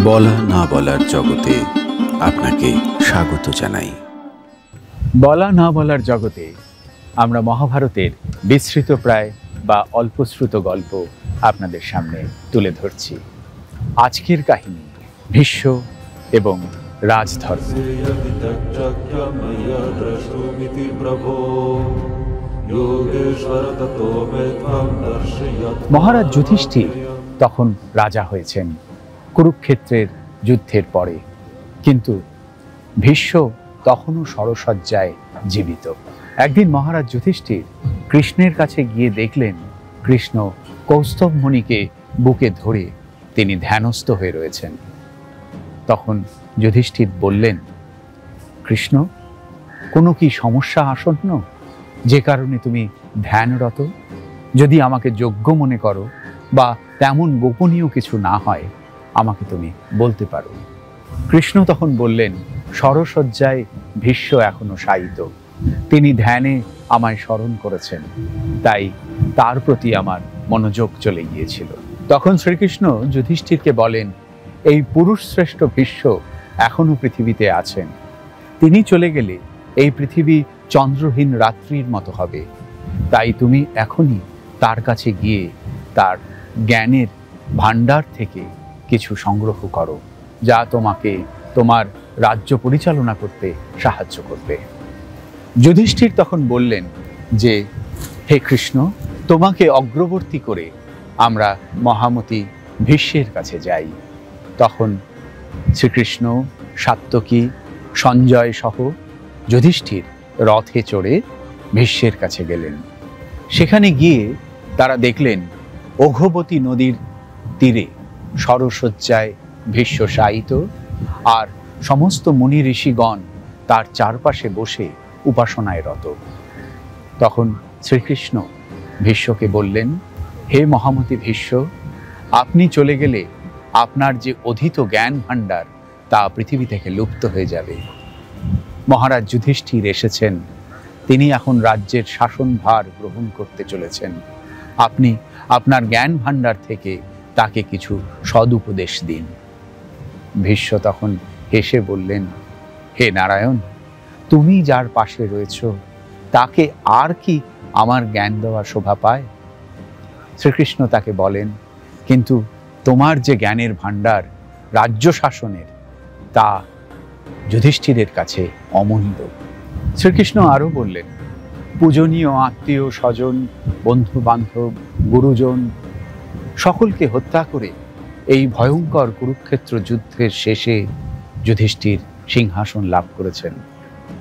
বলা না বলার জগতে আপনাকে স্বাগত জানাই। বলা না বলার জগতে আমরা মহাভারতের বিস্তৃত প্রায় বা অল্পশ্রুত গল্প আপনাদের সামনে তুলে ধরছি। আজকের কাহিনী ভীষ্ম এবং রাজধর্ম। মহারাজ যুধিষ্ঠির তখন রাজা হয়েছেন কুরুক্ষেত্রের যুদ্ধের পরে, কিন্তু ভীষ্ম তখনও শরশয্যায় জীবিত। একদিন মহারাজ যুধিষ্ঠির কৃষ্ণের কাছে গিয়ে দেখলেন কৃষ্ণ কৌস্তভ মুনিকে বুকে ধরে তিনি ধ্যানস্থ হয়ে রয়েছেন। তখন যুধিষ্ঠির বললেন, কৃষ্ণ, কোনো কি সমস্যা আসন্ন যে কারণে তুমি ধ্যানরত? যদি আমাকে যোগ্য মনে করো বা তেমন গোপনীয় কিছু না হয় আমাকে তুমি বলতে পারো। কৃষ্ণ তখন বললেন, শরশয্যায় ভীষ্ম এখনো শায়িত, তিনি ধ্যানে আমায় স্মরণ করেছেন, তাই তার প্রতি আমার মনোযোগ চলে গিয়েছিল। তখন শ্রীকৃষ্ণ যুধিষ্ঠিরকে বলেন, এই পুরুষ শ্রেষ্ঠ ভীষ্ম এখনো পৃথিবীতে আছেন, তিনি চলে গেলে এই পৃথিবী চন্দ্রহীন রাত্রির মতো হবে, তাই তুমি এখনই তার কাছে গিয়ে তার জ্ঞানের ভাণ্ডার থেকে কিছু সংগ্রহ করো, যা তোমাকে তোমার রাজ্য পরিচালনা করতে সাহায্য করবে। যুধিষ্ঠির তখন বললেন যে, হে কৃষ্ণ, তোমাকে অগ্রবর্তী করে আমরা মহামতি ভীষ্মের কাছে যাই। তখন শ্রীকৃষ্ণ, সাত্যকী, সঞ্জয় সহ যুধিষ্ঠির রথে চড়ে ভীষ্মের কাছে গেলেন। সেখানে গিয়ে তারা দেখলেন অঘবতী নদীর তীরে শরশয্যায় ভীষ্ম শায়িত, আর সমস্ত মুনি ঋষিগণ তার চারপাশে বসে উপাসনায় রত। তখন শ্রীকৃষ্ণ ভীষ্মকে বললেন, হে মহামতি ভীষ্ম, আপনি চলে গেলে আপনার যে অধীত জ্ঞান ভাণ্ডার তা পৃথিবী থেকে লুপ্ত হয়ে যাবে। মহারাজ যুধিষ্ঠির এসেছেন, তিনি এখন রাজ্যের শাসনভার গ্রহণ করতে চলেছেন। আপনি আপনার জ্ঞান ভাণ্ডার থেকে তাকে কিছু সদুপদেশ দিন। ভীষ্ম তখন হেসে বললেন, হে নারায়ণ, তুমি যার পাশে রয়েছ তাকে আর কি আমার জ্ঞান দেওয়া শোভা পায়? শ্রীকৃষ্ণ তাকে বলেন, কিন্তু তোমার যে জ্ঞানের ভাণ্ডার রাজ্য শাসনের, তা যুধিষ্ঠিরের কাছে অমূল্য। শ্রীকৃষ্ণ আরও বললেন, পূজনীয় আত্মীয় স্বজন, বন্ধু বান্ধব, গুরুজন সকলকে হত্যা করে এই ভয়ঙ্কর কুরুক্ষেত্র যুদ্ধের শেষে যুধিষ্ঠির সিংহাসন লাভ করেছেন।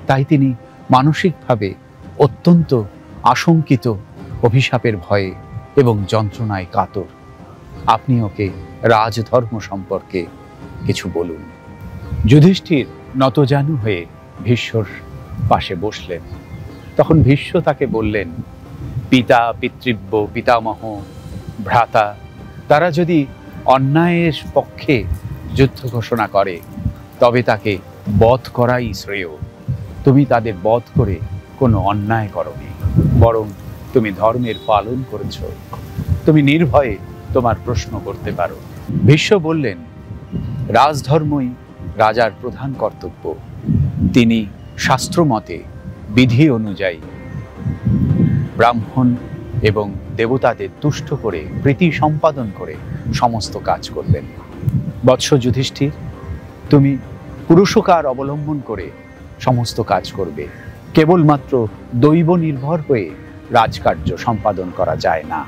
তাই তিনি মানসিকভাবে অত্যন্ত আশঙ্কিত, অভিশাপের ভয়ে এবং যন্ত্রণায় কাতর। আপনি ওকে রাজধর্ম সম্পর্কে কিছু বলুন। যুধিষ্ঠির নতজানু হয়ে ভীষ্মর পাশে বসলেন। তখন ভীষ্ম তাকে বললেন, পিতা, পিতৃব্য, পিতামহ, ভ্রাতা তারা যদি অন্যায়ের পক্ষে যুদ্ধ ঘোষণা করে তবে তাকে বধ করাই শ্রেয়। তুমি তাদের বধ করে কোনো অন্যায় করনি, বরং তুমি ধর্মের পালন করেছ। তুমি নির্ভয়ে তোমার প্রশ্ন করতে পারো। ভীষ্ম বললেন, রাজধর্মই রাজার প্রধান কর্তব্য। তিনি শাস্ত্রমতে বিধি অনুযায়ী ব্রাহ্মণ এবং দেবতাদের তুষ্ট করে প্রীতি সম্পাদন করে সমস্ত কাজ করবেন। বৎস যুধিষ্ঠির, তুমি পুরুষকার অবলম্বন করে সমস্ত কাজ করবে। কেবলমাত্র দৈব নির্ভর হয়ে রাজকার্য সম্পাদন করা যায় না।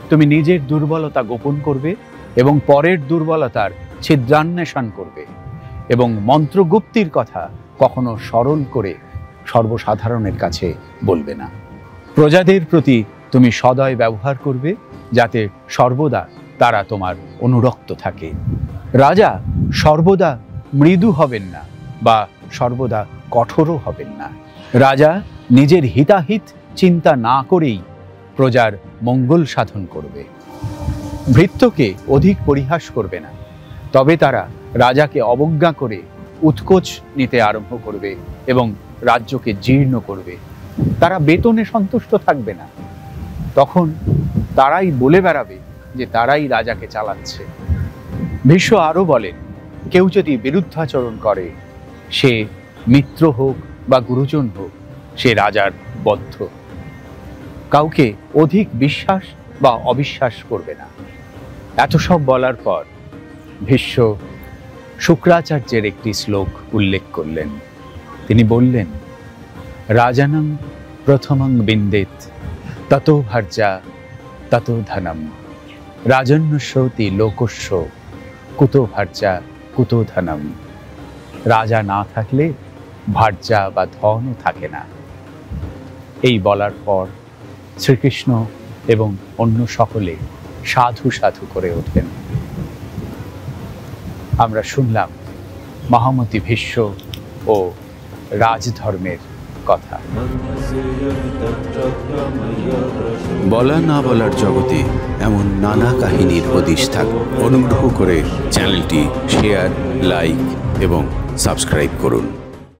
তুমি নিজের দুর্বলতা গোপন করবে এবং পরের দুর্বলতার ছিদ্রান্বেষণ করবে, এবং মন্ত্রগুপ্তির কথা কখনো স্মরণ করে সর্বসাধারণের কাছে বলবে না। প্রজাদের প্রতি তুমি সদয় ব্যবহার করবে, যাতে সর্বদা তারা তোমার অনুরক্ত থাকে। রাজা সর্বদা মৃদু হবেন না বা সর্বদা কঠোরও হবেন না। রাজা নিজের হিতাহিত চিন্তা না করেই প্রজার মঙ্গল সাধন করবে। ভৃত্যকে অধিক পরিহাস করবে না, তবে তারা রাজাকে অবজ্ঞা করে উৎকোচ নিতে আরম্ভ করবে এবং রাজ্যকে জীর্ণ করবে। তারা বেতনে সন্তুষ্ট থাকবে না, তখন তারাই বলে বেড়াবে যে তারাই রাজাকে চালাচ্ছে। ভীষ্ম আরও বলেন, কেউ যদি বিরুদ্ধাচরণ করে, সে মিত্র হোক বা গুরুজন হোক, সে রাজার বদ্ধ। কাউকে অধিক বিশ্বাস বা অবিশ্বাস করবে না। এত সব বলার পর ভীষ্ম শুক্রাচার্যের একটি শ্লোক উল্লেখ করলেন। তিনি বললেন, রাজানং প্রথমং বিন্দেত ততো ভার্যা ততো ধনম, রাজন্যস্যতি লোকস্য কুতো ভার্যা কুতো ধনম। রাজা না থাকলে ভার্যা বা ধনও থাকে না। এই বলার পর শ্রীকৃষ্ণ এবং অন্য সকলে সাধু সাধু করে ওঠেন। আমরা শুনলাম মহামতি ভীষ্ম ও রাজধর্মের কথা। বলা না বলার জগতে এমন নানা কাহিনীর হদিশ থাক। অনুগ্রহ করে চ্যানেলটি শেয়ার, লাইক এবং সাবস্ক্রাইব করুন।